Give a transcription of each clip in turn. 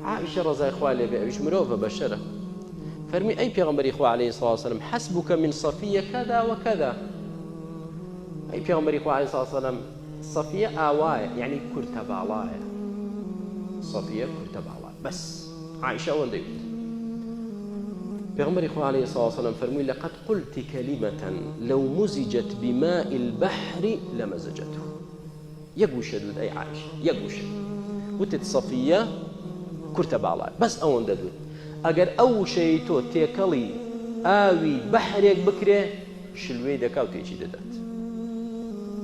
عائشة رضي الله عنها بيش مروفة بشرة فرمي أي پیغمبر إخوة عليه الصلاة والسلام حسبك من صفية كذا وكذا. أي پیغمبر إخوة عليه الصلاة والسلام صفية آواية يعني كرتبالاية، صفية كرتبالاية بس. عائشة أول ديوت پیغمبر إخوة عليه الصلاة والسلام فرمي لقد قلت كلمة لو مزجت بماء البحر لمزجته. يقوش دود أي عائشة يقوش وتت صفية كرتبالاية بس أول دود ئەگەر ئەو شەی تۆ تێکەڵی ئاوی بەحرێک بکرێ شلوەی دەکا و تێکی دەدات.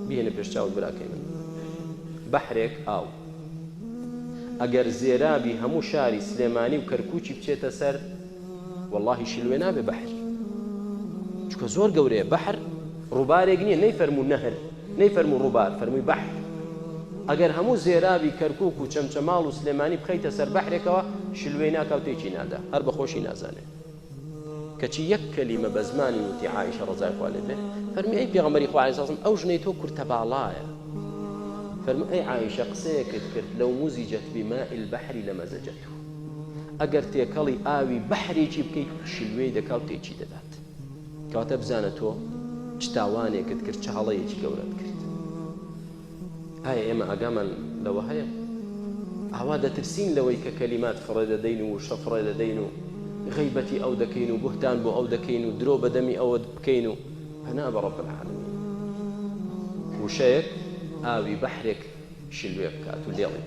بهێنە پێش چاوت براکەی من بەحرێک ئاو ئەگەر زێرابی هەموو شاری سلێمانی و کەرکووکی بچێتە سەر وەڵڵاهی شلوێ نابێ بەحر، چونکە زۆر گەورەیە. بەحر ڕووبارێک نییە، نەیفەرموو نەهر نەیفەرموو ڕووبار، فەرمووی بەحر. ئەگەر هەموو زێرابی کەرکووک و چەمچەماڵ و سلێمانی بخەیتە سەر بەحرێکەوە شلوەی ناکاوتێکی نادا، هەر بەخۆشی نازانێت. کەچی یەک کەلیمە بە زمانی وتی عایشە ڕەزای خوا لێ بێ فەرمی ئەی پێغەمبەری خوا عەلەیهی سەلام ئەو ژنەی تۆ کورتەباڵایە. فەرمی ئەی عایشە قسەیەکت کرد لەو موزیجەت بماء البحر لەمەزەجەته. ئەگەر تێکەڵی ئاوی بەحرێکی بکەیت شلوەی دەکا و تێکی دەدات. کەواتە بزانە تۆ چ تاوانێکت کرد، چ هەڵەیەکی گەورەت کرد. ئایا ئێمە ئاگامان لەوە هەیە؟ ئاوا دەترسین لەوەی کە کەلیمات فڕێ دەدەین و شە فڕێ دەدەین و غیبەتی ئەو دەکەین و بوهتان بۆ ئەو دەکەین و درۆ بەدەمی ئەوە بکەین و پەنا بە ڕەب العالەمین. وشەیەک ئاوی بەحرێک شلوێ بکات و لێڵی